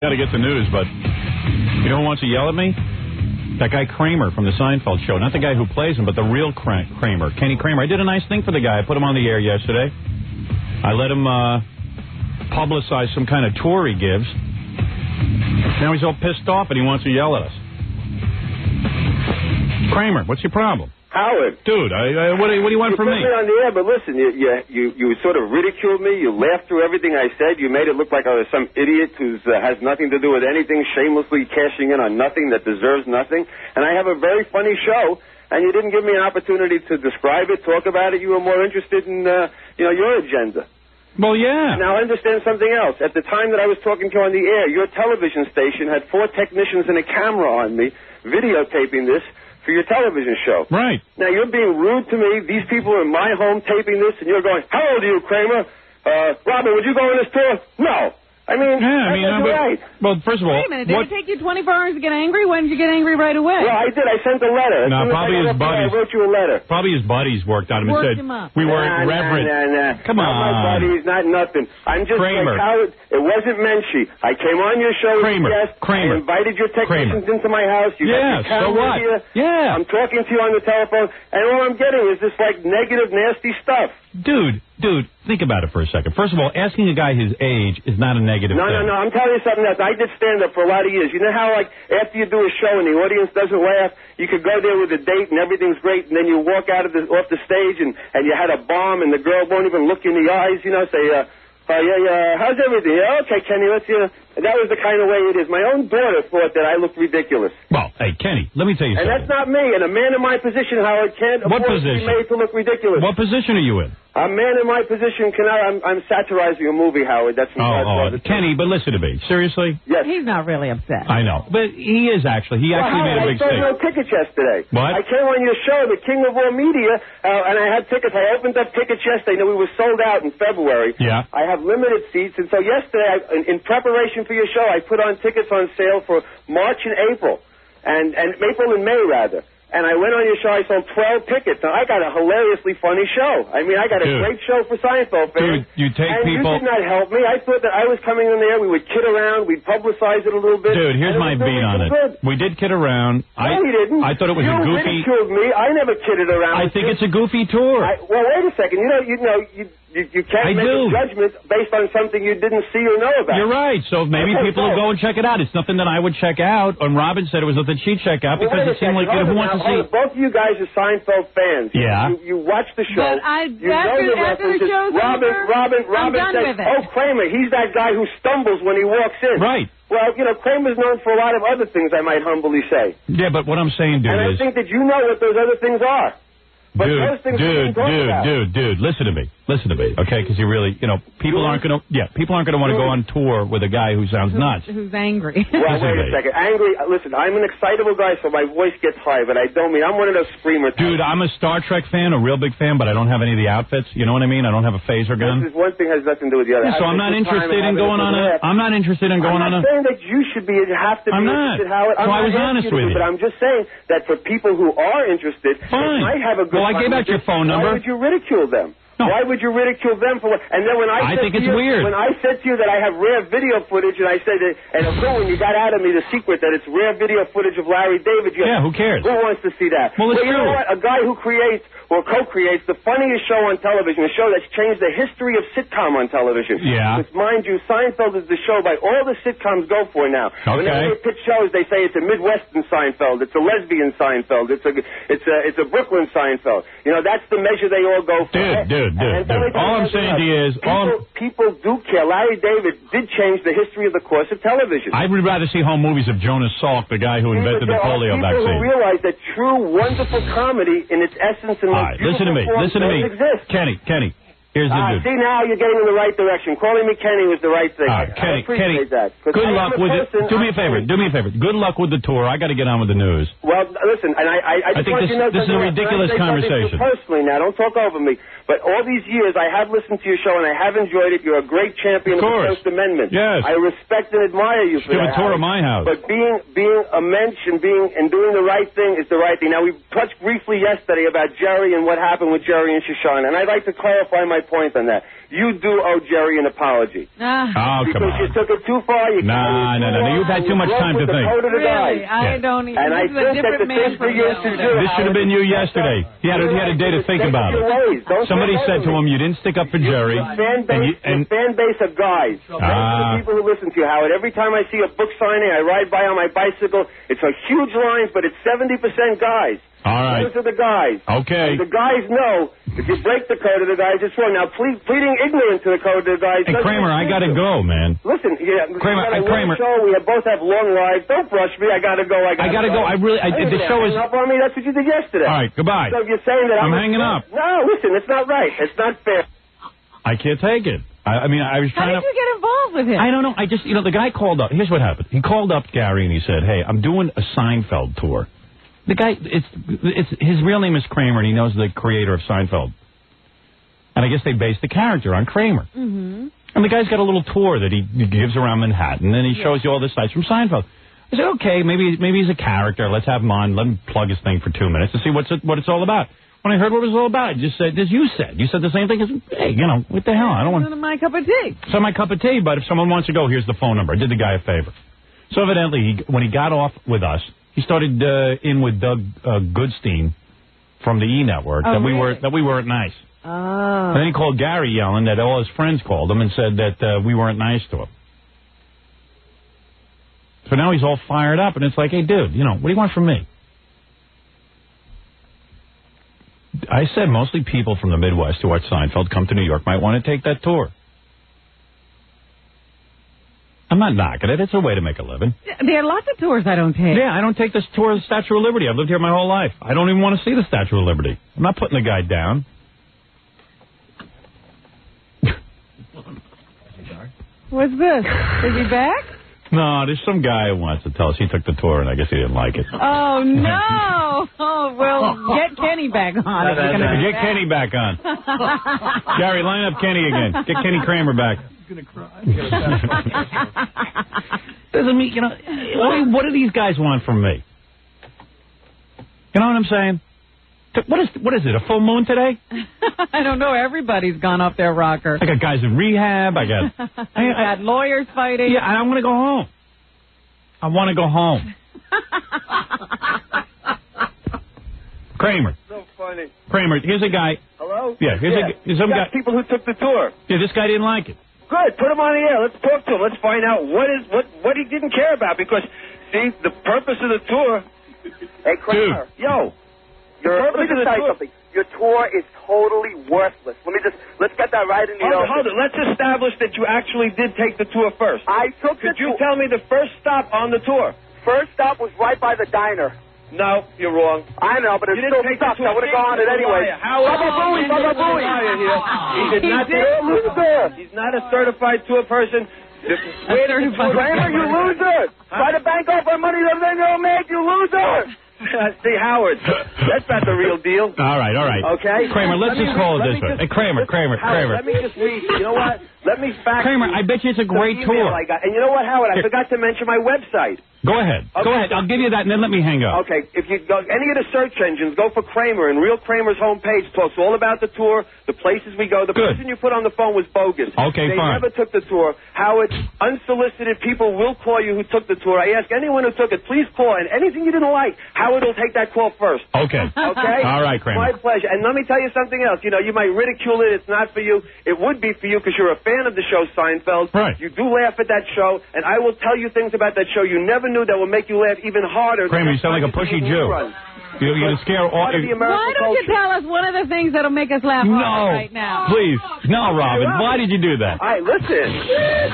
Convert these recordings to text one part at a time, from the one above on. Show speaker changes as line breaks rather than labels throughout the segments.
Got to get the news, but you know who wants to yell at me? That guy Kramer from the Seinfeld show. Not the guy who plays him, but the real Kramer. Kenny Kramer. I did a nice thing for the guy. I put him on the air yesterday. I let him publicize some kind of tour he gives. Now he's all pissed off and he wants to yell at us. Kramer, what's your problem?
Howard.
Dude, what do you want from me?
You put me on the air, but listen, you sort of ridiculed me. You laughed through everything I said. You made it look like I was some idiot who has nothing to do with anything, shamelessly cashing in on nothing that deserves nothing. And I have a very funny show, and you didn't give me an opportunity to describe it, talk about it. You were more interested in, your agenda.
Well, yeah.
Now, understand something else. At the time that I was talking to you on the air, your television station had 4 technicians and a camera on me videotaping this for your television show.
Right.
Now, you're being rude to me. These people are in my home taping this, and you're going, how old are you, Kramer? Robin, would you go on this tour? No. I mean, that's right.
Well, first of all...
Wait a minute, did it take you 24 hours to get angry? When did you get angry right away?
Well, I did. I sent a letter.
No, probably his buddies.
I wrote you a letter.
Probably his buddies worked on him and said, we weren't reverent.
Nah.
Come on.
Not my buddies, not nothing. I'm just
Kramer.
like Howard. It wasn't Menchie. I came on your show as a guest.
Kramer.
I invited your technicians into my house. You got your camera
so what?
here.
Yeah.
I'm talking to you on the telephone, and all I'm getting is this, like, negative, nasty stuff.
Dude, think about it for a second. First of all, asking a guy his age is not a negative thing.
No, I'm telling you something else. I did stand-up for a lot of years. You know how, like, after you do a show and the audience doesn't laugh, you could go there with a date and everything's great, and then you walk out of off the stage and you had a bomb and the girl won't even look you in the eyes, say, how's everything? Yeah, okay, Kenny, let's, that was the kind of way it is. My own daughter thought that I looked ridiculous.
Well, hey, Kenny, let me tell you something.
And that's not me. And a man in my position, Howard, can't afford to be made to look ridiculous.
What position are you in?
A man in my position cannot. I'm satirizing a movie, Howard. That's from God's
Kenny, but listen to me. Seriously?
Yes.
He's not really upset.
I know. But he is actually. He actually made a big mistake.
I sold no tickets yesterday.
What?
I came on your show, the king of all media, and I had tickets. I opened up tickets yesterday. We were sold out in February.
Yeah.
I have limited seats, and so yesterday, in preparation for your show, I put on tickets on sale for March and April, and April and May, rather. And I went on your show, I sold 12 tickets. Now, I got a hilariously funny show. I mean, I got a great show for Seinfeld fans.
Dude, you take people...
And you did not help me. I thought that I was coming in there, we would kid around, we'd publicize it a little bit.
Dude, here's my beat on it.
Good.
We did kid around.
No, we didn't.
I thought it was a goofy...
You ridiculed me. I never kidded around.
I think it's a goofy tour.
Well, wait a second. You can't make a judgment based on something you didn't see or know about.
You're right. So maybe people will go and check it out. It's nothing that I would check out. And Robin said it was nothing she'd check out because it seemed like who wants to see.
Both of you guys are Seinfeld fans.
Yeah.
You watch the show.
But after the show's
Robin said, "Oh, Kramer, he's that guy who stumbles when he walks in."
Right.
Well, Kramer's known for a lot of other things, I might humbly say.
Yeah, but what I'm saying, dude,
and I think that you know what those other things are. But
dude, listen to me, okay? Because you really, people aren't going to want to go on tour with a guy who sounds nuts.
Who's angry.
Well, wait a second. Angry, listen, I'm an excitable guy, so my voice gets high, but I don't mean, I'm one of those screamer types.
I'm a Star Trek fan, a real big fan, but I don't have any of the outfits. You know what I mean? I don't have a phaser gun.
One thing has nothing to do with the other.
Yeah, so I'm not interested in going on a... I'm not interested in going on a...
I'm not saying that you should have to be interested, Howard.
So I was honest with you.
But I'm just saying that for people who are interested,
fine.
might have a good...
Well, I gave out your phone number.
Why would you ridicule them? No. Why would you ridicule them for what? And then when I
think it's weird.
When I said to you that I have rare video footage, and I said that, and when you got out of me the secret that it's rare video footage of Larry David.
Who cares?
Who wants to see that?
Well, it's
you know what? A guy who creates or co-creates the funniest show on television, a show that's changed the history of sitcom on television.
Yeah.
Because, mind you, Seinfeld is the show by all the sitcoms go for now.
Okay.
Whenever they pitch shows, they say it's a Midwestern Seinfeld, it's a lesbian Seinfeld, it's a Brooklyn Seinfeld. That's the measure they all go for.
Dude. All I'm saying to you is...
People do care. Larry David did change the history of the course of television.
I would rather see home movies of Jonas Salk, the guy who invented the polio vaccine.
People who realize that true, wonderful comedy in its essence and
all right, listen to me. Kenny, here's the dude.
See, now you're getting in the right direction. Calling me Kenny was the right thing.
Kenny,
that.
Good luck with it. Do me a favor. Good luck with the tour. I got to get on with the news.
Well, listen, and I
think this is a ridiculous conversation.
Personally, now, don't talk over me. But all these years, I have listened to your show, and I have enjoyed it. You're a great champion of the First Amendment.
Yes.
I respect and admire you for that.
Give a tour of my house.
But being a mensch and doing the right thing is the right thing. Now, we touched briefly yesterday about Jerry and what happened with Jerry and Shoshana, and I'd like to clarify my my point on that. You do owe Jerry an apology.
Oh, come
because
on.
you took it too far. You
No. You've had too much time to think.
Really? I don't even.
And I think that the thing for you to do...
This should have been you yesterday. He had a day to think about it. Somebody said to him, you didn't stick up for Jerry.
Fan base of guys. The people who listen to you, Howard. Every time I see a book signing, I ride by on my bicycle. It's a huge line, but it's 70% guys.
All right.
Those are the guys.
Okay.
And the guys know if you break the code of the guys, it's wrong. Now, pleading ignorant to the code of the guys.
Hey, Kramer, I got to go, man.
Listen,
Kramer.
Show. We both have long lives. Don't brush me. I got to go. I got to go.
The show is...
Up on me. That's what you did yesterday.
All right, goodbye.
So you're saying that
I'm hanging up.
No, listen, it's not right. It's not fair.
I can't take it. I mean, I was trying to...
How did you get involved with him?
I don't know. I just, the guy called up. Here's what happened. He called up Gary and he said, hey, I'm doing a Seinfeld tour. The guy, his real name is Kramer, and he knows the creator of Seinfeld. And I guess they based the character on Kramer. Mm-hmm. And the guy's got a little tour that he gives around Manhattan, and he shows you all the sights from Seinfeld. I said, okay, maybe he's a character. Let's have him on. Let him plug his thing for 2 minutes to see what it's all about. When I heard what it was all about, I just said, as you said the same thing. Hey, what the hell? I don't want...
It's my cup of tea.
It's not my cup of tea, but if someone wants to go, here's the phone number. I did the guy a favor. So evidently, when he got off with us, he started in with Doug Goodstein from the E! Network that we weren't nice.
Oh.
And then he called Gary yelling that all his friends called him and said that we weren't nice to him. So now he's all fired up, and it's like, hey, dude, what do you want from me? I said mostly people from the Midwest who watch Seinfeld come to New York might want to take that tour. I'm not knocking it. It's a way to make a living.
There are lots of tours I don't take.
Yeah, I don't take this tour of the Statue of Liberty. I've lived here my whole life. I don't even want to see the Statue of Liberty. I'm not putting the guy down.
What's this? Is he back?
No, there's some guy who wants to tell us he took the tour, and I guess he didn't like it.
Oh, no. Oh, well, get Kenny back on.
Get Kenny back on. Gary, line up Kenny again. Get Kenny Kramer back.
He's going to cry.
Doesn't mean, what do these guys want from me? You know what I'm saying? What is it, a full moon today?
I don't know. Everybody's gone off their rocker.
I got guys in rehab. I got
lawyers fighting.
Yeah, I want to go home. I want to go home. Kramer.
So funny.
Kramer, here's a guy.
Hello?
Yeah, here's some guy.
People who took the tour.
Yeah, this guy didn't like it.
Good. Put him on the air. Let's talk to him. Let's find out what he didn't care about. Because, see, the purpose of the tour... Hey, Kramer.
Dude.
Yo.
Let me just tell you something. Your tour is totally worthless. Let's get that right in the open.
Hold it. Let's establish that you actually did take the tour first.
I took the tour.
Could you tell me the first stop on the tour?
First stop was right by the diner.
No, you're wrong.
I know, but it's still sucks. I would have gone on it anyway. Baba Booey.
He did not do it. Loser. He's not a certified tour person.
Kramer, you loser. Try to bank off our money that they don't make, you loser.
See, Howard, that's not the real deal.
All right.
Okay?
Kramer, let's just call it this way. Hey, Kramer.
Howard, let me just read. You know what? Let me fax.
Kramer, I bet you it's a great tour.
And you know what, Howard? I forgot to mention my website.
Go ahead.
Okay.
Go ahead. I'll give you that, and then let me hang up.
Okay. If you go any of the search engines, go for Kramer, and Real Kramer's homepage talks all about the tour, the places we go. The person you put on the phone was bogus.
Okay,
they
fine.
Never took the tour. Howard, unsolicited people will call you who took the tour. I ask anyone who took it, please call. And anything you didn't like, Howard will take that call first.
Okay.
Okay?
All right, Kramer.
My pleasure. And let me tell you something else. You might ridicule it. It's not for you. It would be for you because you're a fan of the show Seinfeld.
Right.
You do laugh at that show, and I will tell you things about that show you never knew that will make you laugh even harder.
Kramer, you sound like a pushy Jew. You're going to scare all...
Why don't you tell us one of the things that'll make us laugh right now?
Please. No, Robin. Why did you do that?
All right, listen.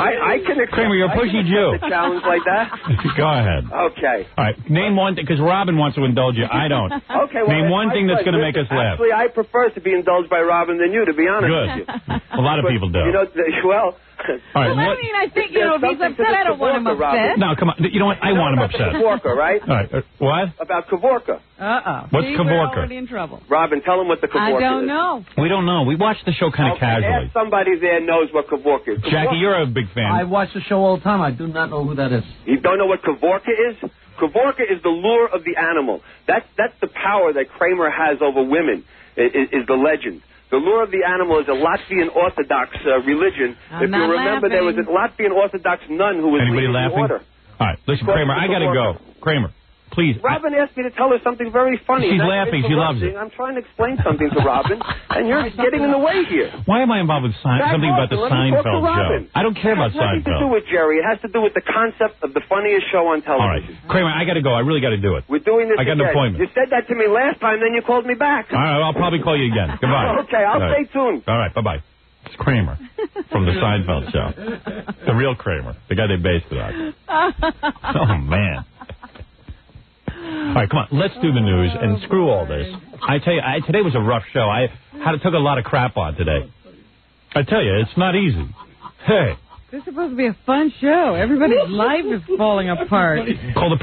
I can accept...
Kramer, you're a pushy Jew.
A challenge like that?
Go ahead.
Okay.
All right. Name one thing, because Robin wants to indulge you. I don't.
Okay, well...
Name one thing that's going to make us laugh.
Actually, I prefer to be indulged by Robin than you, to be honest with you.
A lot of people do.
Well...
All right,
I mean, I think, if he's upset, I don't want him upset.
No, come on. You know what? I want him upset.
Kavorka, right?
All right. What?
About Kavorka.
What's Kavorka?
We're already in trouble.
Robin, tell him what the Kavorka is.
I don't know.
We don't know. We watch the show kind of casually.
Ask somebody there knows what Kavorka is.
Jackie, you're a big fan.
I watch the show all the time. I do not know who that is.
You don't know what Kavorka is? Kavorka is the lure of the animal. That's the power that Kramer has over women, is the legend. The lure of the animal is a Latvian Orthodox religion.
I'm
If you
not
remember, there was a Latvian Orthodox nun who was
Anybody
leading
laughing?
the order.
All right, listen, Kramer, I got to go. Kramer, please.
Robin asked me to tell her something very funny.
She's
and I'm
laughing. She loves it.
I'm trying to explain something to Robin, and you're getting in the way here.
Why am I involved with something about the Seinfeld show? I don't care about
It has nothing to do
Seinfeld.
with Jerry. It has to do with the concept of the funniest show on
All right,
television.
Kramer, I got to go. I really got to do it.
We're doing this
I got
again.
an appointment.
You said that to me last time, then you called me back.
All right, I'll probably call you again. Goodbye.
Okay, I'll
All right.
stay tuned.
All right, bye-bye. It's Kramer from the Seinfeld show. The real Kramer, the guy they based it on. Oh, man. All right, come on, let's do the news and screw all this. I tell you, today was a rough show. I took a lot of crap on today. I tell you, it's not easy. Hey.
This is supposed to be a fun show. Everybody's life is falling apart.
Call the